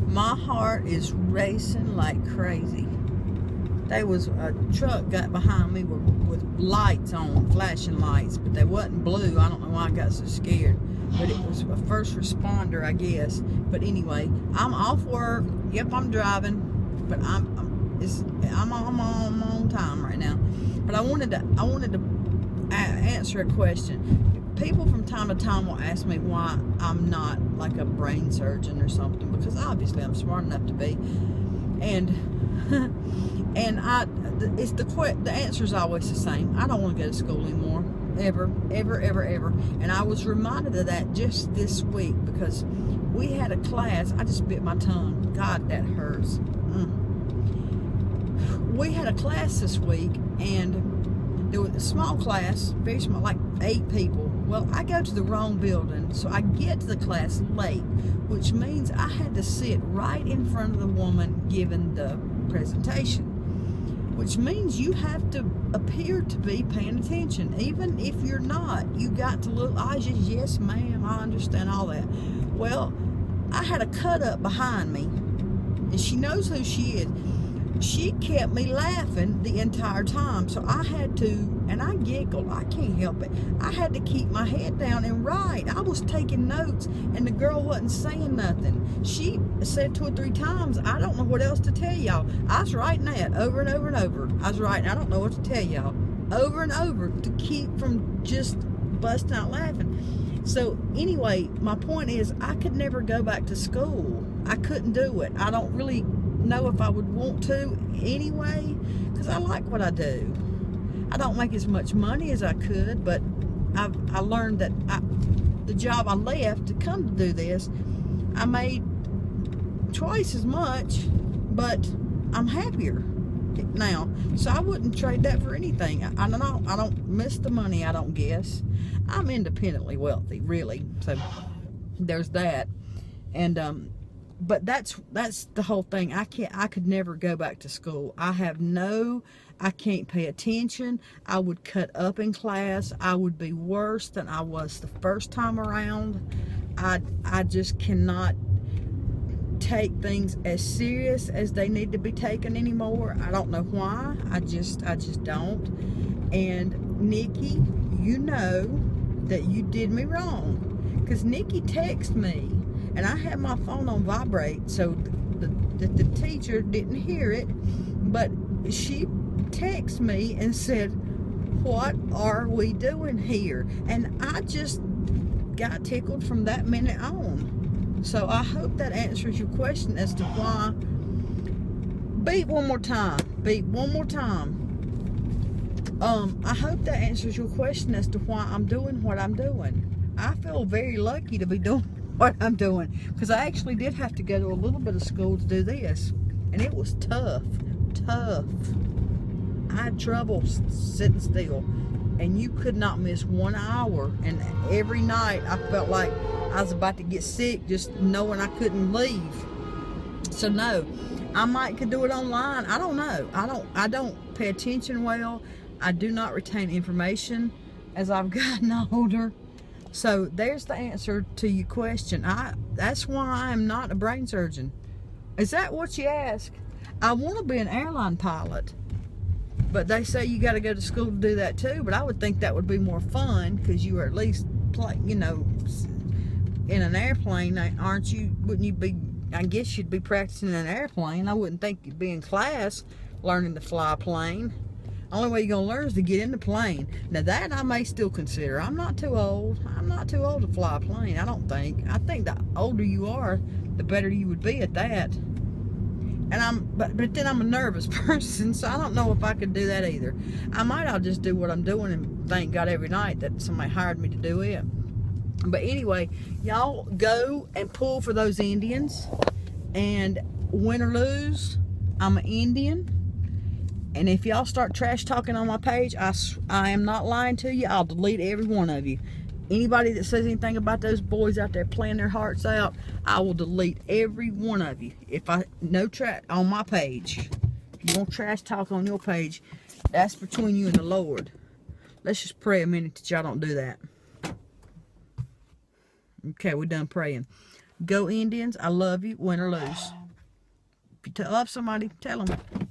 My heart is racing like crazy. There was a truck got behind me with lights on, flashing lights, but they wasn't blue. I don't know why I got so scared, but it was a first responder, I guess. But anyway, I'm off work. Yep, I'm driving, but I'm on time right now. But I wanted to answer a question. People from time to time will ask me why I'm not like a brain surgeon or something, because obviously I'm smart enough to be, and the answer is always the same. I don't want to go to school anymore, ever. And I was reminded of that just this week, because we had a class. I just bit my tongue. God, that hurts. We had a class this week, and there was a small class, very small, like 8 people. Well, I go to the wrong building, so I get to the class late, which means I had to sit right in front of the woman giving the presentation, which means you have to appear to be paying attention. Even if you're not, you got to look, yes ma'am, I understand all that. Well, I had a cut up behind me, and she knows who she is. She kept me laughing the entire time, so I had to, and I giggled, I can't help it, I had to keep my head down and write. I was taking notes, and the girl wasn't saying nothing. She said 2 or 3 times, I don't know what else to tell y'all. I was writing that over and over and over. I was writing, I don't know what to tell y'all, over and over, to keep from just busting out laughing. So anyway, my point is, I could never go back to school. I couldn't do it. I don't really know if I would want to anyway, because I like what I do. I don't make as much money as I could, but I learned that the job I left to come to do this, I made twice as much, but I'm happier now, so I wouldn't trade that for anything. I don't miss the money, I don't guess. I'm independently wealthy, really, so there's that. And but that's the whole thing. I could never go back to school. I can't pay attention. I would cut up in class. I would be worse than I was the first time around. I just cannot take things as serious as they need to be taken anymore. I don't know why. I just don't. And Nikki, you know that you did me wrong, because Nikki texted me, and I had my phone on vibrate, so the teacher didn't hear it, but she texted me and said, what are we doing here? And I just got tickled from that minute on. So I hope that answers your question as to why. Beep one more time. I hope that answers your question as to why I'm doing what I'm doing. I feel very lucky to be doing what I'm doing, because I actually did have to go to a little bit of school to do this, and it was tough. I had trouble sitting still, and you could not miss 1 hour, and every night I felt like I was about to get sick just knowing I couldn't leave. So no, I could do it online. I don't know. I don't pay attention well. I do not retain information as I've gotten older. So there's the answer to your question. That's why I'm not a brain surgeon. Is that what you ask? I want to be an airline pilot, but they say you got to go to school to do that too. But I would think that would be more fun, because you are at least in an airplane, aren't you? Wouldn't you be? I guess you'd be practicing in an airplane. I wouldn't think you'd be in class learning to fly a plane. Only way you're going to learn is to get in the plane. Now that I may still consider. I'm not too old. I'm not too old to fly a plane, I don't think. I think the older you are, the better you would be at that. And but then I'm a nervous person, so I don't know if I could do that either. I'll just do what I'm doing and thank God every night that somebody hired me to do it. But anyway, y'all go and pull for those Indians. And win or lose, I'm an Indian. And if y'all start trash talking on my page, I am not lying to you. I'll delete every one of you. Anybody that says anything about those boys out there playing their hearts out, I will delete every one of you. No trash on my page. If you want trash talk on your page, that's between you and the Lord. Let's just pray a minute that y'all don't do that. Okay, we're done praying. Go Indians. I love you. Win or lose. If you love somebody, tell them.